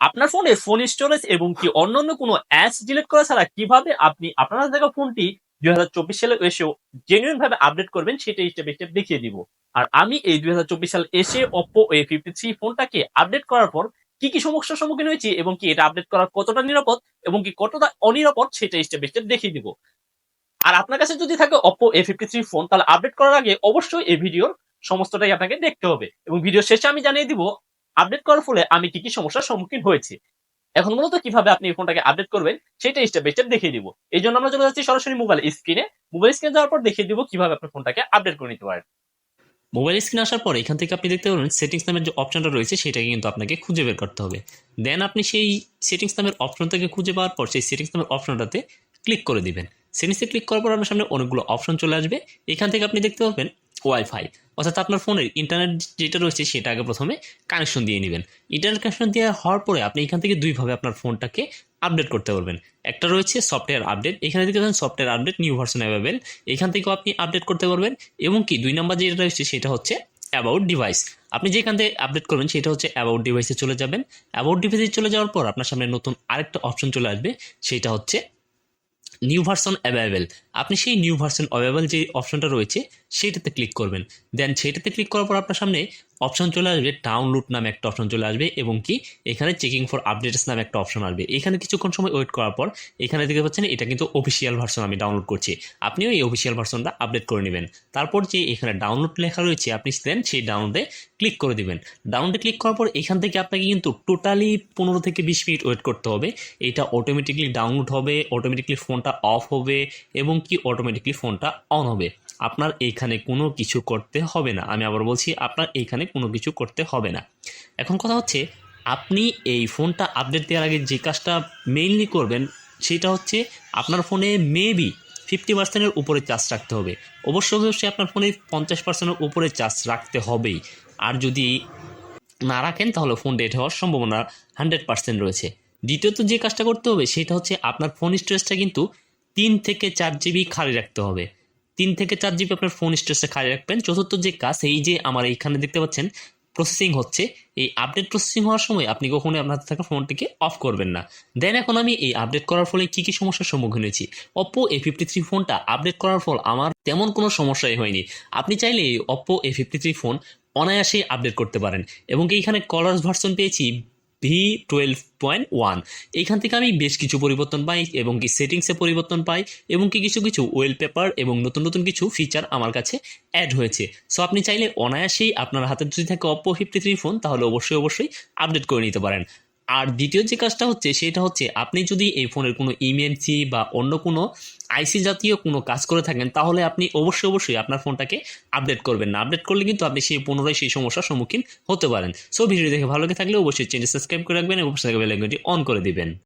আপনার ফোনে phone storage এবং কি অন্যান্য কোনো অ্যাপস ডিলিট করা ছাড়া কিভাবে আপনি আপনার হাতে থাকা ফোনটি ২০২৪ সালে এসেও জেনুইন ভাবে আপডেট করবেন সেটা স্টেপ বাই স্টেপ দেখিয়ে দিব। আর আমি এই ২০২৪ সাল এসে Oppo A53 ফোনটাকে আপডেট করার পর কি সমস্যার সম্মুখীন হয়েছি এবং কি এটা আপডেট করা কতটা নিরাপদ এবং কি কতটা অনিরাপদ সেটা স্টেপ বাই স্টেপ দেখিয়ে দিব। আর আপনার কাছে যদি থাকে Oppo A53 ফোন তাহলে আপডেট করার আগে অবশ্যই এই ভিডিওর সমস্তটাই আপনাকে দেখতে হবে এবং ভিডিও শেষে আমি জানিয়ে দিব আপডেট করার ফলে আমি কি সমস্যার সম্মুখীন হয়েছি। এখন মূলত কিভাবে আপনি এই ফোনটাকে আপডেট করবেন সেটা স্টেপ বাই স্টেপ দেখিয়ে দিব। এইজন্য আমরা চলে যাচ্ছি সরাসরি মোবাইল স্ক্রিনে। মোবাইল স্ক্রিনে যাওয়ার পর দেখিয়ে দিব কিভাবে আপনার ফোনটাকে আপডেট করে নিতে পারেন। মোবাইল স্ক্রিনে আসার পর এখান থেকে আপনি দেখতে পারবেন সেটিংস নামের যে অপশনটা রয়েছে সেটাকে কিন্তু আপনাকে খুঁজে বের করতে হবে। দেন আপনি সেই সেটিংস নামের অপশনটাকে খুঁজে পাওয়ার পর সেই সেটিংস নামের অপশনটাতে ক্লিক করে দিবেন। সেটিংসে ক্লিক করার পর আপনার সামনে অনেকগুলো অপশন চলে আসবে। এখান থেকে আপনি দেখতে পাবেন ওয়াইফাই, অর্থাৎ আপনার ফোনের ইন্টারনেট যেটা রয়েছে সেটা আগে প্রথমে কানেকশন দিয়ে নেবেন। ইন্টারনেট কানেকশন দেওয়া হওয়ার পরে আপনি এখান থেকে দুইভাবে আপনার ফোনটাকে আপডেট করতে পারবেন। একটা রয়েছে সফটওয়্যার আপডেট, এখানে দেখতে পাচ্ছেন software update new version available, এখান থেকেও আপনি আপডেট করতে পারবেন। এবং কি 2 নাম্বার যেটা রয়েছে সেটা হচ্ছে অ্যাবাউট ডিভাইস। আপনি যেখান থেকে আপডেট করবেন সেটা হচ্ছে অ্যাবাউট ডিভাইসে চলে যাবেন। অ্যাবাউট ডিভাইসে চলে যাওয়ার পর আপনার সামনে নতুন আরেকটা অপশন চলে আসবে, সেটা হচ্ছে নিউ ভার্সন অ্যাভেলেবেল। আপনি সেই নিউ ভার্সন অ্যাভেলেবেল যে অপশনটা রয়েছে সেটাতে ক্লিক করবেন। দেন সেটাতে ক্লিক করার পর আপনার সামনে অপশন চলে আসবে ডাউনলোড নামে একটা অপশন চলে আসবে এবং কি এখানে চেকিং ফর আপডেটস নামে একটা অপশন আসবে। এখানে কিছুক্ষণ সময় ওয়েট করার পর এখানে দেখতে পাচ্ছেন এটা কিন্তু অফিসিয়াল ভার্সন আমি ডাউনলোড করছি। আপনিও এই অফিসিয়াল ভার্সনটা আপডেট করে নেবেন। তারপর যে এখানে ডাউনলোড লেখা রয়েছে আপনি দেন সেই ডাউনলোডে ক্লিক করে দিবেন। ডাউনলোডে ক্লিক করার পর এখান থেকে আপনাকে কিন্তু টোটালি 15 থেকে 20 মিনিট ওয়েট করতে হবে। এটা অটোমেটিকলি ডাউনলোড হবে, অটোমেটিকলি ফোনটা অফ হবে এবং কি অটোমেটিকলি ফোনটা অন হবে। আপনার এইখানে কোনো কিছু করতে হবে না। আমি আবার বলছি, আপনার এইখানে কোনো কিছু করতে হবে না। এখন কথা হচ্ছে, আপনি এই ফোনটা আপডেট দেওয়ার আগে যে কাজটা মেইনলি করবেন সেটা হচ্ছে আপনার ফোনে মেবি 50%-এর উপরে চার্জ রাখতে হবে। অবশ্যই আপনার ফোনে 50%-এর উপরে চার্জ রাখতে হবেই। আর যদি না রাখেন তাহলে ফোন ডেড হওয়ার সম্ভাবনা 100% রয়েছে। দ্বিতীয়ত যে কাজটা করতে হবে সেটা হচ্ছে আপনার ফোন স্টোরেজটা কিন্তু 3 থেকে 4 জিবি খালি রাখতে হবে। 3 থেকে 4 জিবি আপনার ফোন স্টোরেজটা খালি রাখবেন। চতুর্থ যে কাজ, এই যে আমার এইখানে দেখতে পাচ্ছেন প্রসেসিং হচ্ছে, এই আপডেট প্রসেসিং হওয়ার সময় আপনি কখনোই আপনার থাকা ফোনটিকে অফ করবেন না। দেন এখন আমি এই আপডেট করার ফলে কি সমস্যার সম্মুখীন হয়েছি। Oppo A53 ফোনটা আপডেট করার ফল আমার তেমন কোনো সমস্যাই হয়নি। আপনি চাইলে এই Oppo A53 ফোন অনায়াসেই আপডেট করতে পারেন। এবং এইখানে কালার্স ভার্সন পেয়েছি V12.1। এইখান থেকে আমি বেশ কিছু পরিবর্তন পাই এবং কি সেটিংসে পরিবর্তন পাই এবং কি কিছু ওয়েলপেপার এবং নতুন কিছু ফিচার আমার কাছে অ্যাড হয়েছে। সো আপনি চাইলে অনায়াসেই আপনার হাতে যদি থাকে Oppo A53 ফোন তাহলে অবশ্যই আপডেট করে নিতে পারেন। আর দ্বিতীয় যে কাজটা হচ্ছে সেটা হচ্ছে আপনি যদি এই ফোনের কোনো ইএমসি বা অন্য কোনো আইসি জাতীয় কোনো কাজ করে থাকেন তাহলে আপনি অবশ্যই আপনার ফোনটাকে আপডেট করবেন না। আপডেট করলে কিন্তু আপনি পুনরায় সেই সমস্যার সম্মুখীন হতে পারেন। সো ভিডিও দেখে ভালো লেগে থাকলে অবশ্যই চ্যানেল সাবস্ক্রাইব করে রাখবেন এবং বেল আইকনটি অন করে দিবেন।